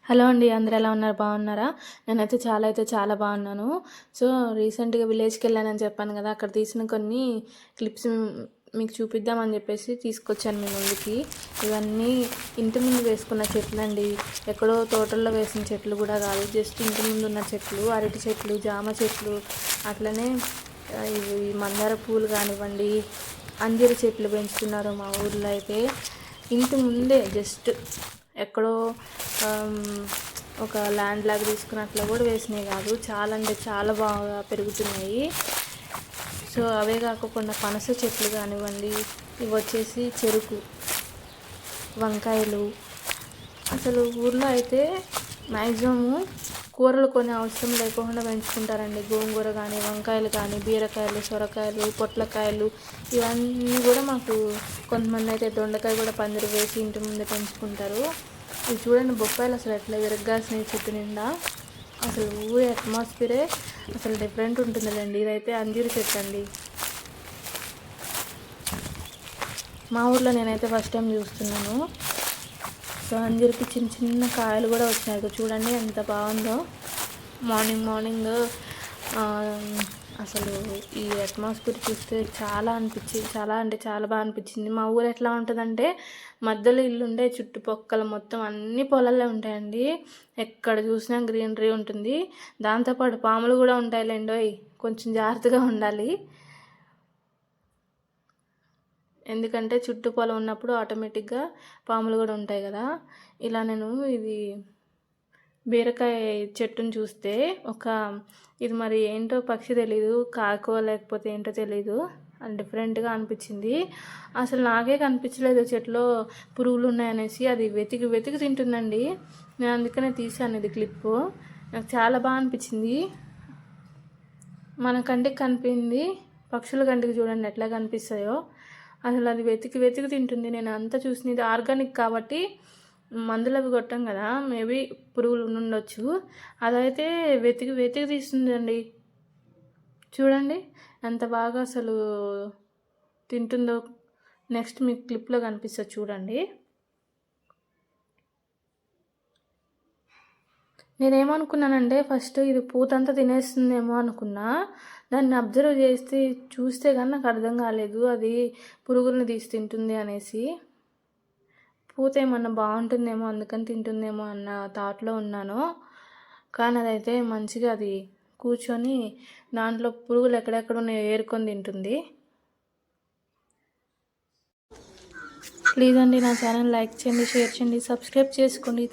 Hello అండి, అందరూ ఎలా ఉన్నారు? బాగున్నారా? నేనైతే చాలా బాగున్నాను. సో రీసెంట్గా విలేజ్కి వెళ్ళానని చెప్పాను కదా, అక్కడ తీసిన కొన్ని క్లిప్స్ మీకు చూపిద్దామని చెప్పేసి తీసుకొచ్చాను మీ ముందుకి. ఇవన్నీ ఇంటి ముందు వేసుకున్న చెట్లు అండి, ఎక్కడో తోటల్లో వేసిన చెట్లు కూడా కాదు, జస్ట్ ఇంటి ముందు ఉన్న చెట్లు, అరటి చెట్లు, జామ చెట్లు, అట్లనే ఇవి మందార పూలు కానివ్వండి, అంజూరు చెట్లు పెంచుతున్నారు మా ఊర్లో. అయితే ఇంటి ముందే జస్ట్ ఎక్కడో ఒక ల్యాండ్ లాగా తీసుకుని అట్లా కూడా వేసినాయి కాదు, చాలా అంటే చాలా బాగా పెరుగుతున్నాయి. సో అవే కాకుండా పనస చెట్లు కానివ్వండి, ఇవి వచ్చేసి చెరుకు, వంకాయలు. అసలు ఊర్లో అయితే మ్యాక్సిమము కూరలు కొన్ని అవసరం లేకుండా పెంచుకుంటారండి. గోంగూర కానీ, వంకాయలు కానీ, బీరకాయలు, సొరకాయలు, పొట్లకాయలు, ఇవన్నీ కూడా మాకు కొంతమంది అయితే దొండకాయ కూడా పందిరి వేసి ఇంటి ముందు పెంచుకుంటారు. ఇవి చూడండి, బొప్పాయిలు అసలు ఎట్లా విరగ్గాసినాయి చెట్టు నిండా. అసలు ఊరి అట్మాస్ఫియరే అసలు డిఫరెంట్ ఉంటుందండి. ఇదైతే అంజూరు చెట్టు అండి. మా ఊర్లో నేనైతే ఫస్ట్ టైం చూస్తున్నాను. సో అంజూరికి చిన్న చిన్న కాయలు కూడా వచ్చినాయి. చూడండి ఎంత బాగుందో. మార్నింగ్ అసలు ఈ అట్మాస్ఫియర్ చూస్తే చాలా అంటే చాలా బాగా అనిపించింది. మా ఊరు ఎట్లా ఉంటుందంటే, మధ్యలో ఇల్లు ఉండే, చుట్టుపక్కల మొత్తం అన్ని పొలాలే ఉంటాయండి. ఎక్కడ చూసినా గ్రీనరీ ఉంటుంది. దాంతోపాటు పాములు కూడా ఉంటాయిలేండోయ్, కొంచెం జాగ్రత్తగా ఉండాలి. ఎందుకంటే చుట్టూ పొలం ఉన్నప్పుడు ఆటోమేటిక్గా పాములు కూడా ఉంటాయి కదా. ఇలా నేను ఇది బీరకాయ చెట్టును చూస్తే ఇది మరి ఏంటో పక్షి తెలీదు, కాకో లేకపోతే ఏంటో తెలీదు, అది డిఫరెంట్గా అనిపించింది. అసలు నాకే కనిపించలేదు చెట్లో పురుగులు ఉన్నాయనేసి. అది వెతికి తింటుందండి. నేను అందుకనే తీసాను ఇది క్లిప్పు. నాకు చాలా బాగా అనిపించింది. మన కంటికి కనిపించింది, పక్షుల కంటికి చూడండి ఎట్లా కనిపిస్తాయో. అసలు అది వెతికి తింటుంది. నేను అంతా చూసింది. ఇది ఆర్గానిక్ కాబట్టి మందులు అవి కొట్టాం కదా, మేబీ పురుగులు ఉండొచ్చు. అదైతే వెతికి తీస్తుందండి. చూడండి ఎంత బాగా అసలు తింటుందో. నెక్స్ట్ మీకు క్లిప్లో కనిపిస్తుంది చూడండి. నేనేమనుకున్నానంటే, ఫస్ట్ ఇది పూతంతా తినేస్తుందేమో అనుకున్నా. దాన్ని అబ్జర్వ్ చేస్తే చూస్తే కానీ నాకు అర్థం కాలేదు అది పురుగులను తీసి తింటుంది అనేసి. పూత ఏమన్నా బాగుంటుందేమో అందుకని తింటుందేమో అన్న థాట్లో ఉన్నాను. కానీ అదైతే మంచిగా అది కూర్చొని దాంట్లో పురుగులు ఎక్కడెక్కడ ఉన్నాయో ఏరుకొని తింటుంది. ప్లీజ్ అండి, నా ఛానల్ లైక్ చేయండి, షేర్ చేయండి, సబ్స్క్రైబ్ చేసుకోండి.